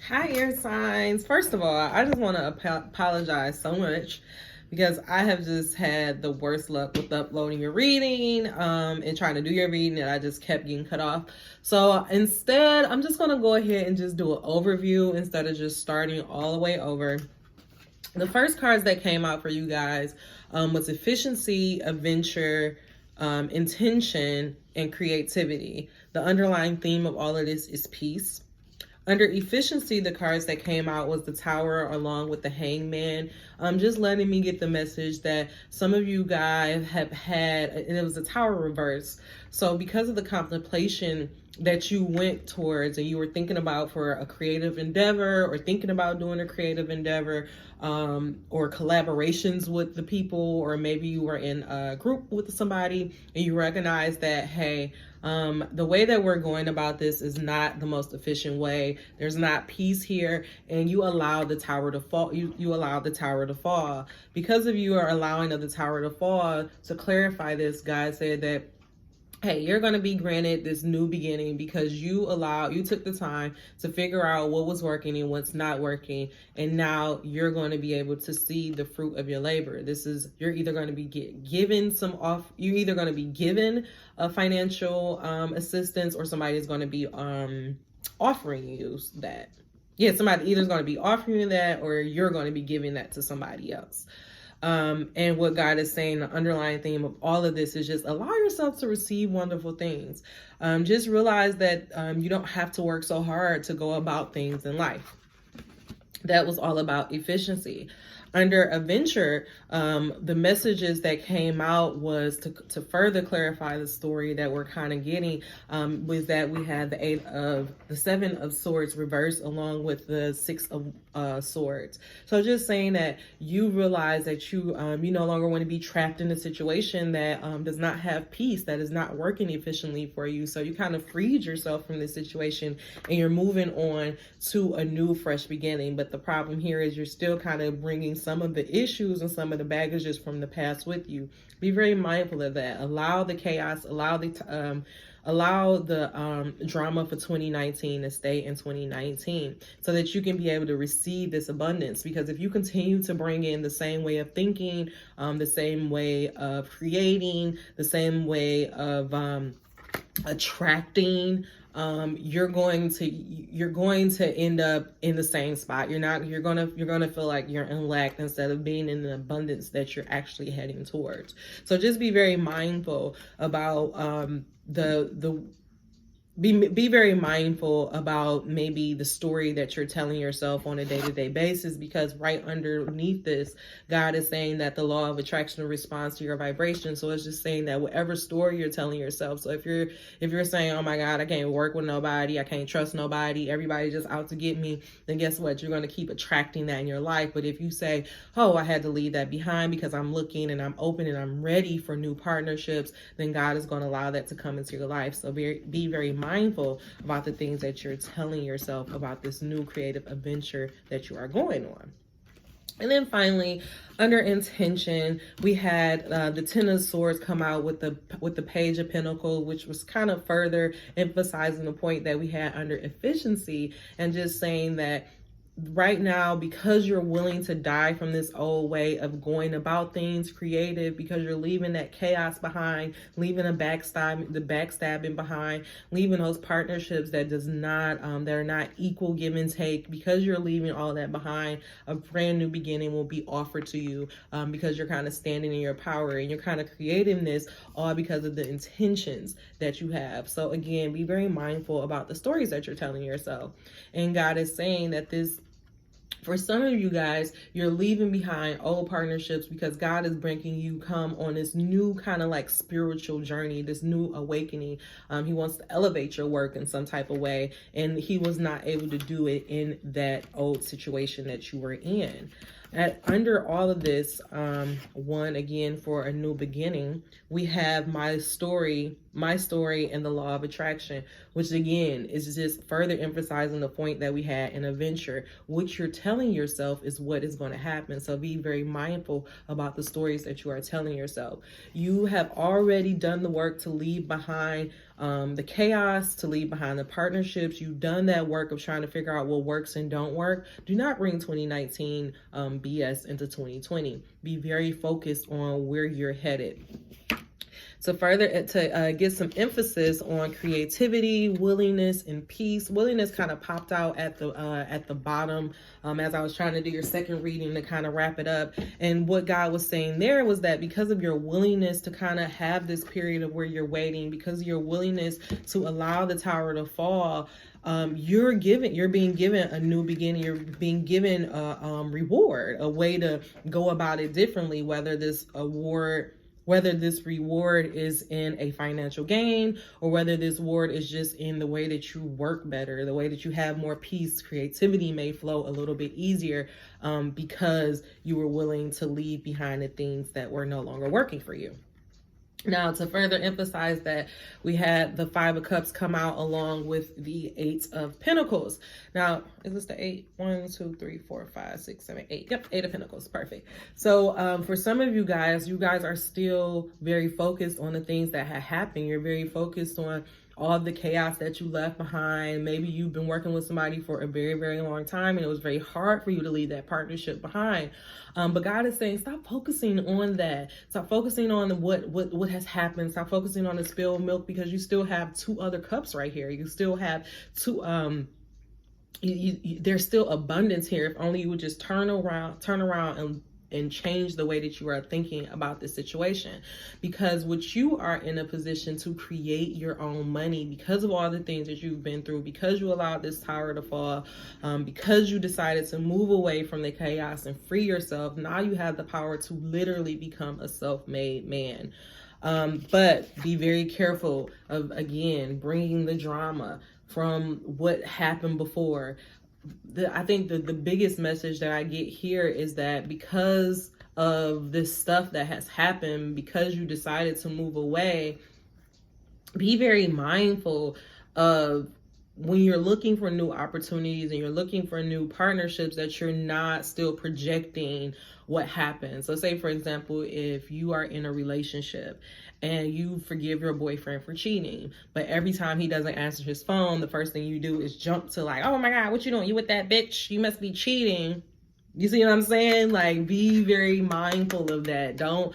Hi, air signs. First of all, I just want to apologize so much because I have just had the worst luck with uploading your reading and trying to do your reading, and I just kept getting cut off. So instead, I'm just going to go ahead and just do an overview instead of just starting all the way over. The first cards that came out for you guys was efficiency, adventure, intention, and creativity. The underlying theme of all of this is peace. Under efficiency, the cards that came out was the Tower along with the Hangman. Just letting me get the message that some of you guys have had, and it was the Tower reverse. So because of the contemplation that you went towards and you were thinking about for a creative endeavor or thinking about doing a creative endeavor, or collaborations with the people, or maybe you were in a group with somebody and you recognize that, hey, the way that we're going about this is not the most efficient way. There's not peace here, and you allow the tower to fall. You allow the tower to fall. Because of you are allowing the tower to fall, to clarify this, God said that, hey, you're going to be granted this new beginning because you took the time to figure out what was working and what's not working. And now you're going to be able to see the fruit of your labor. You're either going to be given a financial assistance, or somebody is going to be offering you that. Yeah, somebody either is going to be offering you that, or you're going to be giving that to somebody else. And what God is saying, the underlying theme of all of this is just allow yourself to receive wonderful things. Just realize that you don't have to work so hard to go about things in life. That was all about efficiency. Under adventure, the messages that came out was to further clarify the story that we're kind of getting, was that we had the 7 of swords reversed along with the 6 of swords. So just saying that you realize that you no longer want to be trapped in a situation that does not have peace, that is not working efficiently for you. So you kind of freed yourself from this situation and you're moving on to a new fresh beginning. But the problem here is you're still kind of bringing some of the issues and some of the baggages from the past with you. Be very mindful of that. Allow the chaos, allow the drama for 2019 to stay in 2019 so that you can be able to receive this abundance. Because if you continue to bring in the same way of thinking, the same way of creating, the same way of attracting, you're going to end up in the same spot. You're gonna feel like you're in lack instead of being in the abundance that you're actually heading towards. So just be very mindful about be very mindful about maybe the story that you're telling yourself on a day-to-day basis, because right underneath this, God is saying that the law of attraction responds to your vibration. So it's just saying that whatever story you're telling yourself. So if you're saying, oh my God, I can't work with nobody, I can't trust nobody, everybody's just out to get me, then guess what? You're going to keep attracting that in your life. But if you say, oh, I had to leave that behind because I'm looking and I'm open and I'm ready for new partnerships, then God is going to allow that to come into your life. So be very mindful about the things that you're telling yourself about this new creative adventure that you are going on. And then finally, under intention, we had the 10 of Swords come out with the Page of Pentacles, which was kind of further emphasizing the point that we had under efficiency, and just saying that right now, because you're willing to die from this old way of going about things creative, because you're leaving that chaos behind, leaving the backstabbing behind, leaving those partnerships that are not equal give and take, because you're leaving all that behind, a brand new beginning will be offered to you, because you're kind of standing in your power and you're kind of creating this all because of the intentions that you have. So again, be very mindful about the stories that you're telling yourself. And God is saying that for some of you guys, you're leaving behind old partnerships because God is bringing you come on this new kind of like spiritual journey, this new awakening. He wants to elevate your work in some type of way, and he was not able to do it in that old situation that you were in. Under all of this, again, for a new beginning, we have my story and the law of attraction, which again is just further emphasizing the point that we had in adventure. What you're telling yourself is what is going to happen. So be very mindful about the stories that you are telling yourself. You have already done the work to leave behind the chaos, to leave behind the partnerships. You've done that work of trying to figure out what works and don't work. Do not bring 2019 BS into 2020. Be very focused on where you're headed. To get some emphasis on creativity, willingness, and peace. Willingness kind of popped out at the bottom as I was trying to do your second reading to kind of wrap it up. And what God was saying there was that because of your willingness to kind of have this period of where you're waiting, because of your willingness to allow the tower to fall, you're being given a new beginning. You're being given a reward, a way to go about it differently, whether this reward is in a financial gain, or whether this reward is just in the way that you work better, the way that you have more peace. Creativity may flow a little bit easier because you were willing to leave behind the things that were no longer working for you. Now, to further emphasize that, we had the 5 of Cups come out along with the 8 of Pentacles. Now, is this the 8? 1, 2, 3, 4, 5, 6, 7, 8. Yep, 8 of Pentacles. Perfect. So for some of you guys are still very focused on the things that had happened. You're very focused on all the chaos that you left behind. Maybe you've been working with somebody for a very, very long time, and it was very hard for you to leave that partnership behind. But God is saying, stop focusing on that. Stop focusing on what has happened. Stop focusing on the spilled milk, because you still have 2 other cups right here. You still have 2, there's still abundance here. If only you would just turn around and change the way that you are thinking about this situation. Because what you are in a position to create your own money, because of all the things that you've been through, because you allowed this tower to fall, because you decided to move away from the chaos and free yourself. Now you have the power to literally become a self-made man. But be very careful of, again, bringing the drama from what happened before. I think the biggest message that I get here is that because of this stuff that has happened, because you decided to move away, be very mindful of when you're looking for new opportunities and you're looking for new partnerships, that you're not still projecting what happened. So say, for example, if you are in a relationship and you forgive your boyfriend for cheating, but every time he doesn't answer his phone, the first thing you do is jump to like, oh my God, what you doing? You with that bitch? You must be cheating. You see what I'm saying? Like, be very mindful of that. Don't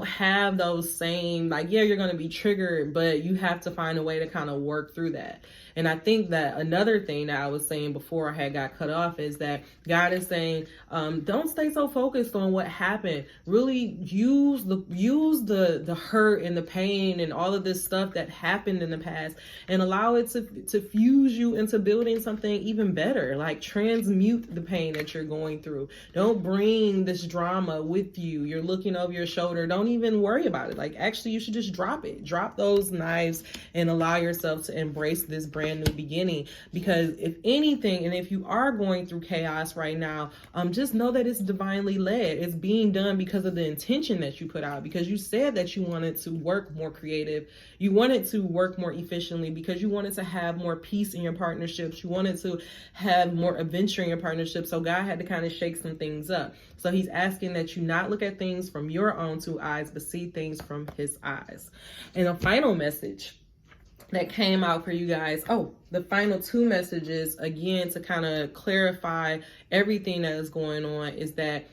have those same, like, yeah, you're going to be triggered, but you have to find a way to kind of work through that. And I think that another thing that I was saying before I had got cut off is that God is saying, don't stay so focused on what happened. Really use the hurt and the pain and all of this stuff that happened in the past, and allow it to fuse you into building something even better. Like, transmute the pain that you're going through. Don't bring this drama with you. You're looking over your shoulder. Don't even worry about it. Like, actually, you should just drop it. Drop those knives and allow yourself to embrace this brand new beginning. Because if anything, and if you are going through chaos right now, just know that it's divinely led. It's being done because of the intention that you put out, because you said that you wanted to work more creative. You wanted to work more efficiently, because you wanted to have more peace in your partnerships. You wanted to have more adventure in your partnerships. So God had to kind of shake some things up. So he's asking that you not look at things from your own 2 eyes, but see things from his eyes. And a final message that came out for you guys. Oh, the final 2 messages, again, to kind of clarify everything that is going on, is that,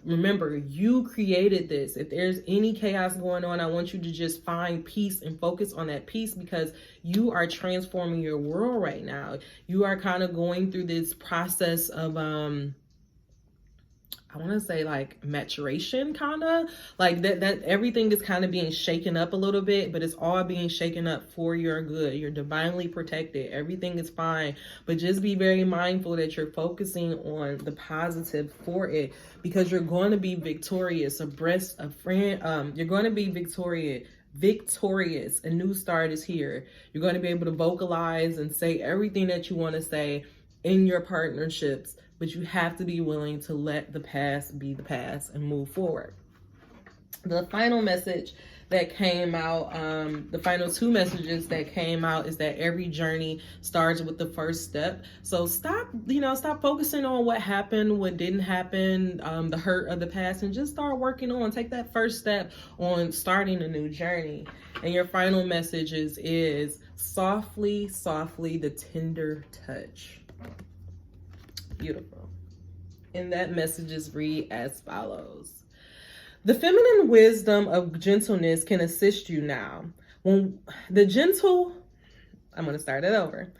remember, you created this. If there's any chaos going on, I want you to just find peace and focus on that peace, because you are transforming your world right now. You are kind of going through this process of, I want to say, like, maturation, kind of like that everything is kind of being shaken up a little bit, but it's all being shaken up for your good. You're divinely protected. Everything is fine, but just be very mindful that you're focusing on the positive for it, because you're going to be victorious. You're going to be victorious. A new start is here. You're going to be able to vocalize and say everything that you want to say in your partnerships, but you have to be willing to let the past be the past and move forward. The final message that came out, the final two messages that came out is that every journey starts with the first step. So stop focusing on what happened, what didn't happen, the hurt of the past, and just start working on, take that first step on starting a new journey. And your final message is softly, softly, the tender touch. Beautiful. And that messages read as follows. The feminine wisdom of gentleness can assist you now. I'm going to start it over.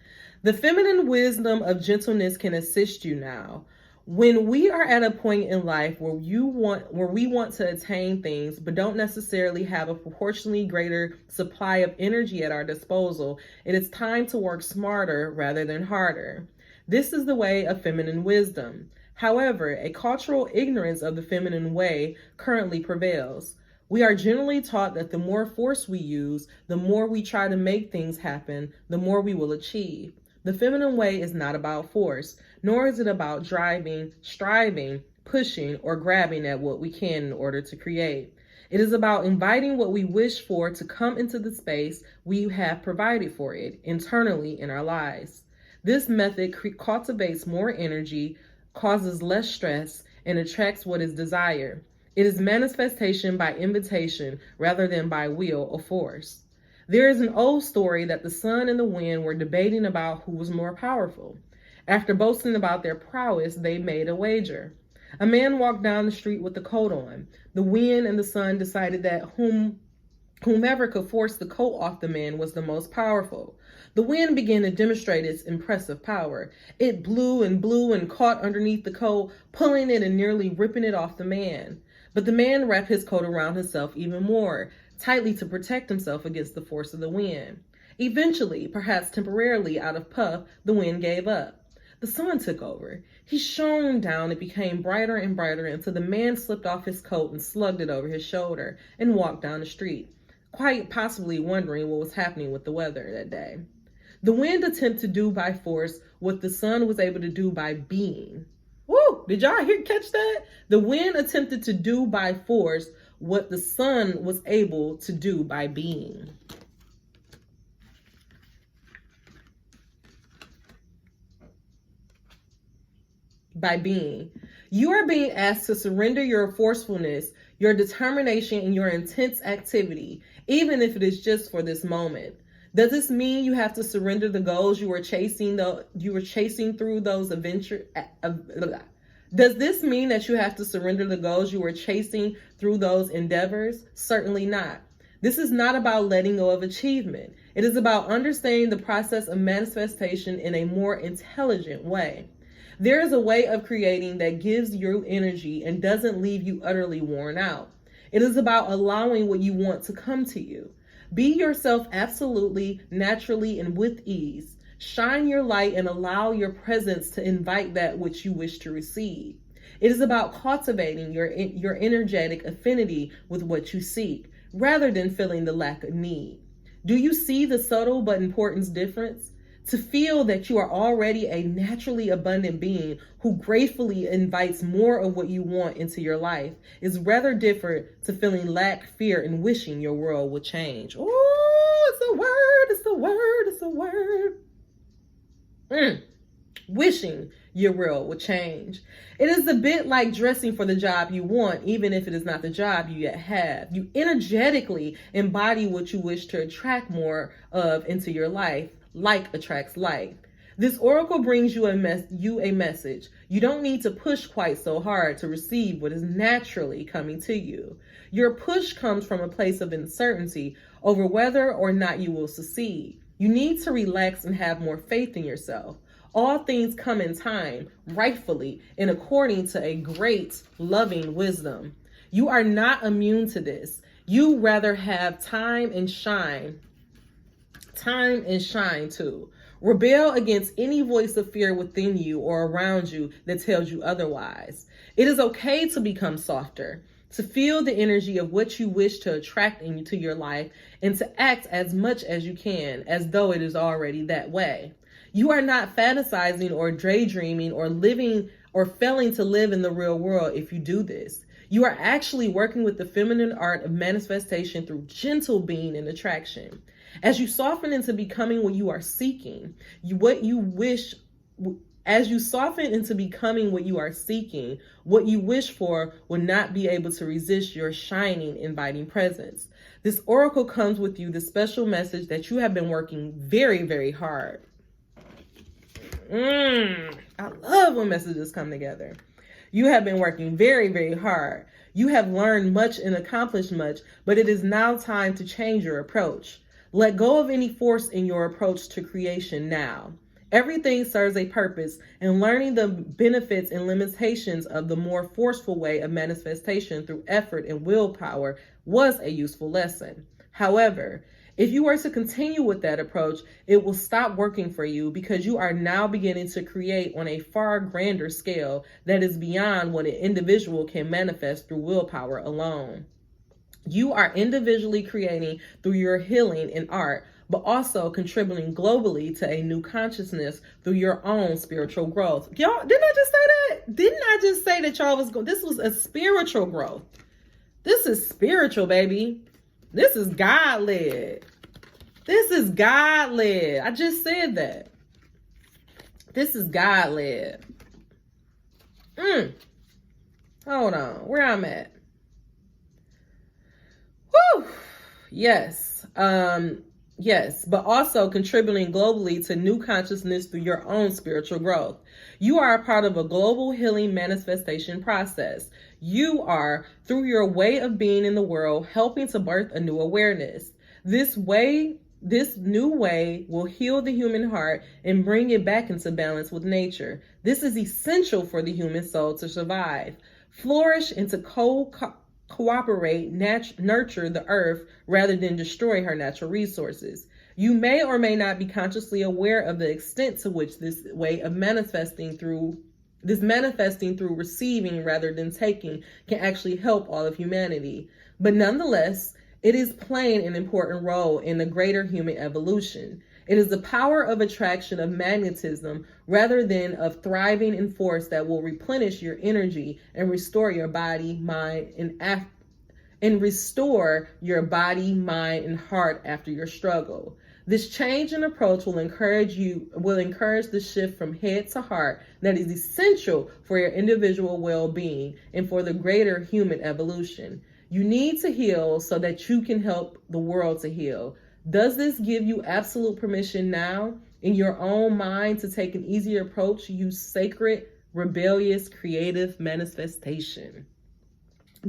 The feminine wisdom of gentleness can assist you now. When we are at a point in life where we want to attain things, but don't necessarily have a proportionally greater supply of energy at our disposal, it is time to work smarter rather than harder. This is the way of feminine wisdom. However, a cultural ignorance of the feminine way currently prevails. We are generally taught that the more force we use, the more we try to make things happen, the more we will achieve. The feminine way is not about force, nor is it about driving, striving, pushing, or grabbing at what we can in order to create. It is about inviting what we wish for to come into the space we have provided for it internally in our lives. This method cultivates more energy, causes less stress, and attracts what is desired. It is manifestation by invitation rather than by will or force. There is an old story that the sun and the wind were debating about who was more powerful. After boasting about their prowess, they made a wager. A man walked down the street with a coat on. The wind and the sun decided that whomever could force the coat off the man was the most powerful. The wind began to demonstrate its impressive power. It blew and caught underneath the coat, pulling it and nearly ripping it off the man. But the man wrapped his coat around himself even more tightly to protect himself against the force of the wind. Eventually, perhaps temporarily out of puff, the wind gave up. The sun took over. He shone down and became brighter and brighter until the man slipped off his coat and slugged it over his shoulder and walked down the street, quite possibly wondering what was happening with the weather that day. The wind attempted to do by force what the sun was able to do by being. Woo! Did y'all catch that? The wind attempted to do by force what the sun was able to do by being. By being. You are being asked to surrender your forcefulness, your determination, and your intense activity, even if it is just for this moment. Does this mean you have to surrender the goals you were chasing through those adventures? Does this mean that you have to surrender the goals you were chasing through those endeavors? Certainly not. This is not about letting go of achievement. It is about understanding the process of manifestation in a more intelligent way. There is a way of creating that gives you energy and doesn't leave you utterly worn out. It is about allowing what you want to come to you. Be yourself absolutely, naturally, and with ease. Shine your light and allow your presence to invite that which you wish to receive. It is about cultivating your energetic affinity with what you seek, rather than feeling the lack of need. Do you see the subtle but important difference? To feel that you are already a naturally abundant being who gratefully invites more of what you want into your life is rather different to feeling lack, fear, and wishing your world would change. Oh, it's a word, it's a word, it's a word. Wishing your world would change. It is a bit like dressing for the job you want, even if it is not the job you yet have. You energetically embody what you wish to attract more of into your life. Like attracts like. This oracle brings you a message. You don't need to push quite so hard to receive what is naturally coming to you. Your push comes from a place of uncertainty over whether or not you will succeed. You need to relax and have more faith in yourself. All things come in time, rightfully, and according to a great, loving wisdom. You are not immune to this. You rather have time and shine too. Rebel against any voice of fear within you or around you that tells you otherwise. It is okay to become softer, to feel the energy of what you wish to attract into your life, and to act as much as you can as though it is already that way. You are not fantasizing or daydreaming or living or failing to live in the real world if you do this. You are actually working with the feminine art of manifestation through gentle being and attraction. As you soften into becoming what you are seeking, what you wish for will not be able to resist your shining, inviting presence. This oracle comes with you the special message that you have been working very, very hard. I love when messages come together. You have been working very, very hard. You have learned much and accomplished much, but it is now time to change your approach. Let go of any force in your approach to creation now. Everything serves a purpose, and learning the benefits and limitations of the more forceful way of manifestation through effort and willpower was a useful lesson. However, if you were to continue with that approach, it will stop working for you because you are now beginning to create on a far grander scale that is beyond what an individual can manifest through willpower alone. You are individually creating through your healing and art, but also contributing globally to a new consciousness through your own spiritual growth. Y'all, didn't I just say that? Didn't I just say that y'all was this was a spiritual growth? This is spiritual, baby. This is God-led. This is God-led. I just said that. This is God-led. Hold on. Where I'm at. Whew. Yes. Yes, but also contributing globally to new consciousness through your own spiritual growth. You are a part of a global healing manifestation process. You are, through your way of being in the world, helping to birth a new awareness. This new way will heal the human heart and bring it back into balance with nature. This is essential for the human soul to survive, flourish, and to cooperate, nurture the earth rather than destroy her natural resources. You may or may not be consciously aware of the extent to which this way of manifesting through receiving rather than taking can actually help all of humanity. But nonetheless, it is playing an important role in the greater human evolution. It is the power of attraction, of magnetism, rather than of thriving in force that will replenish your energy and restore your body, mind, and restore your body, mind, and heart after your struggle. This change in approach will encourage the shift from head to heart that is essential for your individual well-being and for the greater human evolution. You need to heal so that you can help the world to heal. Does this give you absolute permission now in your own mind to take an easier approach to use sacred, rebellious, creative manifestation?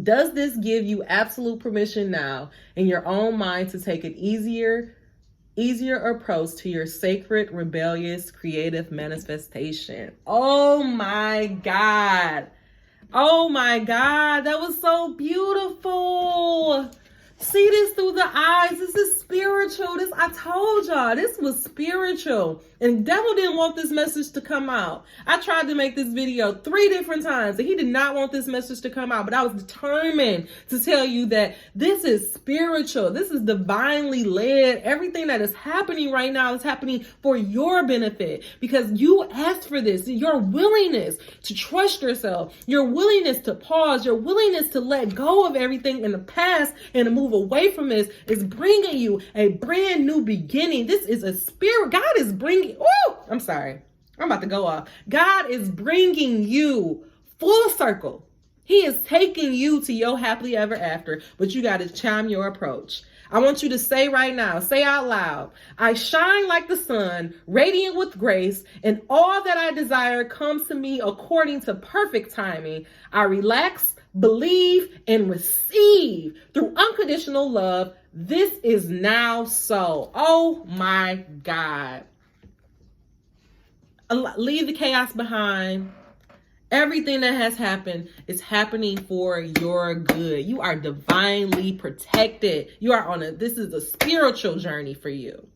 Does this give you absolute permission now in your own mind to take an easier approach to your sacred, rebellious, creative manifestation? Oh my God. Oh my God. That was so beautiful. See this through the eyes. This is spiritual. I told y'all, this was spiritual. And devil didn't want this message to come out. I tried to make this video 3 different times and he did not want this message to come out. But I was determined to tell you that this is spiritual. This is divinely led. Everything that is happening right now is happening for your benefit because you asked for this. Your willingness to trust yourself, your willingness to pause, your willingness to let go of everything in the past and to move away from this is bringing you a brand new beginning. This is a spirit. God is bringing, I'm sorry. I'm about to go off. God is bringing you full circle. He is taking you to your happily ever after, but you got to chime your approach. I want you to say right now, say out loud, I shine like the sun, radiant with grace, and all that I desire comes to me according to perfect timing. I relax, believe, and receive through unconditional love. This is now so. Oh my God. Leave the chaos behind. Everything that has happened is happening for your good. You are divinely protected. You are this is a spiritual journey for you.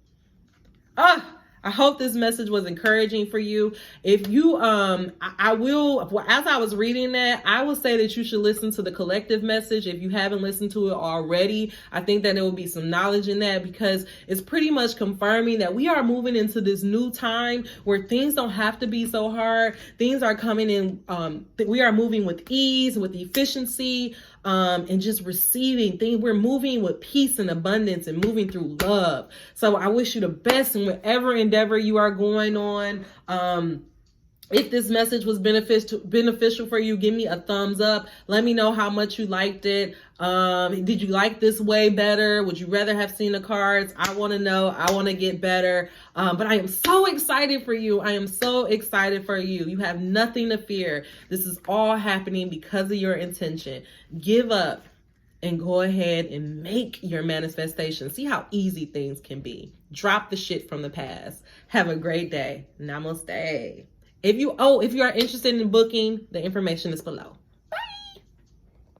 I hope this message was encouraging for you. If you, I will, as I was reading that, I will say that you should listen to the collective message. If you haven't listened to it already, I think that there will be some knowledge in that, because it's pretty much confirming that we are moving into this new time where things don't have to be so hard. Things are coming in, we are moving with ease, with efficiency, and just receiving things. We're moving with peace and abundance and moving through love. So I wish you the best in whatever endeavor you are going on. If this message was beneficial for you, give me a thumbs up. Let me know how much you liked it. Did you like this way better? Would you rather have seen the cards? I want to know. I want to get better. But I am so excited for you. I am so excited for you. You have nothing to fear. This is all happening because of your intention. Give up and go ahead and make your manifestation. See how easy things can be. Drop the shit from the past. Have a great day. Namaste. If you are interested in booking, the information is below.